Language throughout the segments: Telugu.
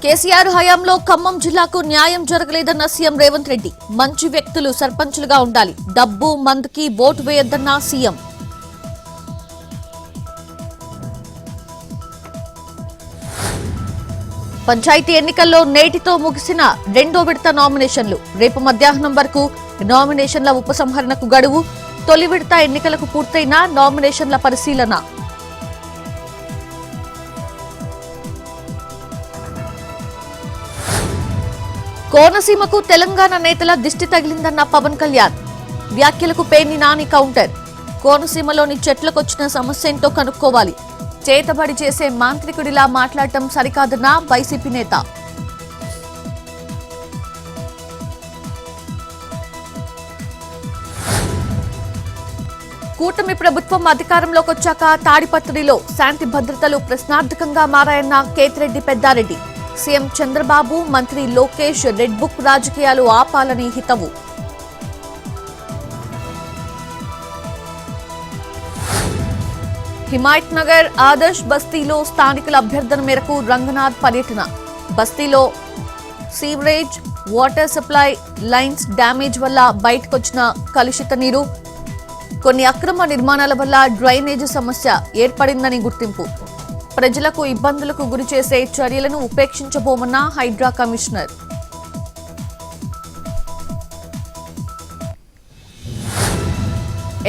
కేసీఆర్ హయాంలో ఖమ్మం జిల్లాకు న్యాయం జరగలేదన్న సీఎం రేవంత్ రెడ్డి. మంచి వ్యక్తులు సర్పంచులుగా ఉండాలి, డబ్బు మందుకి ఓటు వేయొద్దన్న సీఎం. పంచాయతీ ఎన్నికల్లో నేటితో ముగిసిన రెండో విడత నామినేషన్లు. రేపు మధ్యాహ్నం వరకు నామినేషన్ల ఉపసంహరణకు గడువు. తొలి విడత ఎన్నికలకు పూర్తయిన నామినేషన్ల పరిశీలన. కోనసీమకు తెలంగాణ నేతల దిష్టి తగిలిందన్న పవన్ కళ్యాణ్. వ్యాఖ్యలకు పేర్ని నాని కౌంటర్. కోనసీమలోని చెట్లకొచ్చిన సమస్య ఏంటో కనుక్కోవాలి. చేతబడి చేసే మాంత్రికుడిలా మాట్లాడటం సరికాదన్న వైసీపీ నేత. కూటమి ప్రభుత్వం అధికారంలోకి వచ్చాక తాడిపత్రిలో శాంతి భద్రతలు ప్రశ్నార్థకంగా మారాయన్న కేతిరెడ్డి పెద్దారెడ్డి. సీఎం చంద్రబాబు, మంత్రి లోకేష్ రెడ్ బుక్ రాజకీయాలు ఆపాలని హితవు. హిమాయత్ నగర్, ఆదర్శ్ బస్తీలో స్థానికుల అభ్యర్థన మేరకు రంగనాథ్ పర్యటన. బస్తీలో sewerage, water supply lines damage వల్ల బయటకొచ్చిన కలుషిత నీరు, కొన్ని అక్రమ నిర్మాణాల వల్ల డ్రైనేజ్ సమస్య ఏర్పడిందని గుర్తింపు. ప్రజలకు ఇబ్బందులకు గురి చేసే చర్యలను ఉపేక్షించబోమన్న హైడ్రా కమిషనర్.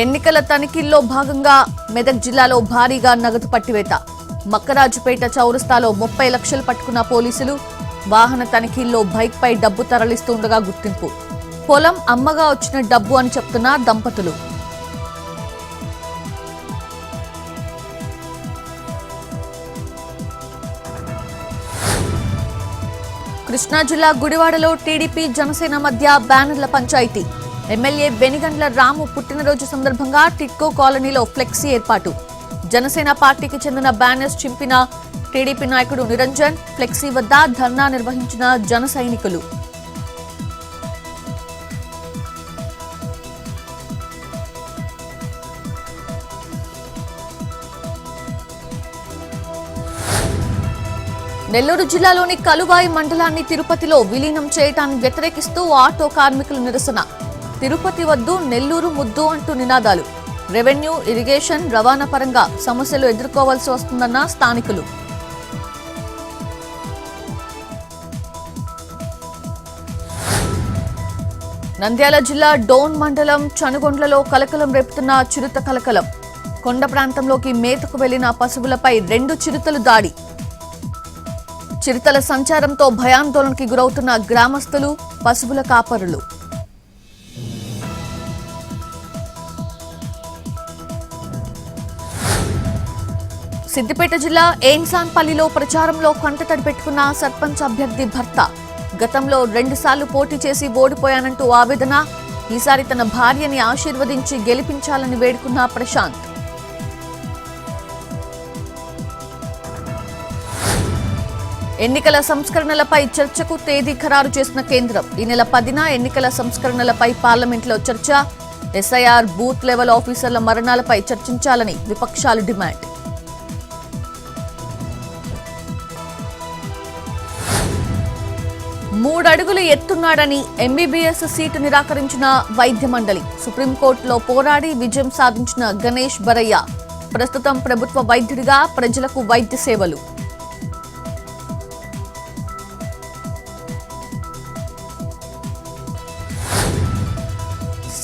ఎన్నికల తనిఖీల్లో భాగంగా మెదక్ జిల్లాలో భారీగా నగదు పట్టివేత. మక్కరాజుపేట చౌరస్తాలో 30 లక్షలు పట్టుకున్న పోలీసులు. వాహన తనిఖీల్లో బైక్ పై డబ్బు తరలిస్తుండగా గుర్తింపు. పొలం అమ్మగా వచ్చిన డబ్బు అని చెప్తున్న దంపతులు. కృష్ణా జిల్లా గుడివాడలో టీడీపీ జనసేన మధ్య బ్యానర్ల పంచాయతీ. ఎమ్మెల్యే వెనిగండ్ల రాము పుట్టినరోజు సందర్భంగా టిట్కో కాలనీలో ఫ్లెక్సీ ఏర్పాటు. జనసేన పార్టీకి చెందిన బ్యానర్స్ చింపిన టీడీపీ నాయకుడు నిరంజన్. ఫ్లెక్సీ వద్ద ధర్నా నిర్వహించిన జన సైనికులు. నెల్లూరు జిల్లాలోని కలువాయి మండలాన్ని తిరుపతిలో విలీనం చేయటాన్ని వ్యతిరేకిస్తూ ఆటో కార్మికుల నిరసన. తిరుపతి వద్దు, నెల్లూరు ముద్దు అంటూ నినాదాలు. రెవెన్యూ, ఇరిగేషన్, రవాణా పరంగా సమస్యలు ఎదుర్కోవాల్సి వస్తుందన్న స్థానికులు. నంద్యాల జిల్లా డోన్ మండలం చనుగొండ్లలో కలకలం రేపుతున్న చిరుత కలకలం. కొండ ప్రాంతంలోకి మేతకు వెళ్లిన పశువులపై 2 చిరుతలు దాడి. చిరుతల సంచారంతో భయాందోళనకి గురవుతున్న గ్రామస్తులు, పశువుల కాపరులు. సిద్దిపేట జిల్లా ఏన్సాన్పల్లిలో ప్రచారంలో కంటతడి పెట్టుకున్న సర్పంచ్ అభ్యర్థి భర్త. గతంలో 2 సార్లు పోటీ చేసి ఓడిపోయానంటూ ఆవేదన. ఈసారి తన భార్యని ఆశీర్వదించి గెలిపించాలని వేడుకున్న ప్రశాంత్. ఎన్నికల సంస్కరణలపై చర్చకు తేదీ ఖరారు చేసిన కేంద్రం. ఈ నెల 10న ఎన్నికల సంస్కరణలపై పార్లమెంట్లో చర్చ. ఎస్ఐఆర్, బూత్ లెవెల్ ఆఫీసర్ల మరణాలపై చర్చించాలని విపక్షాలు డిమాండ్. మూడడుగులు ఎత్తున్నాడని ఎంబీబీఎస్ సీటు నిరాకరించిన వైద్య మండలి. సుప్రీంకోర్టులో పోరాడి విజయం సాధించిన గణేష్ బరయ్య. ప్రస్తుతం ప్రభుత్వ వైద్యుడిగా ప్రజలకు వైద్య సేవలు.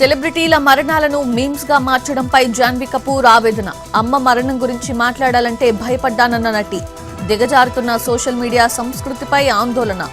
సెలబ్రిటీల మరణాలను మీమ్స్ గా మార్చడంపై జాన్వీ కపూర్ ఆవేదన. అమ్మ మరణం గురించి మాట్లాడాలంటే భయపడ్డానన్న నటి. దిగజారుతున్న సోషల్ మీడియా సంస్కృతిపై ఆందోళన.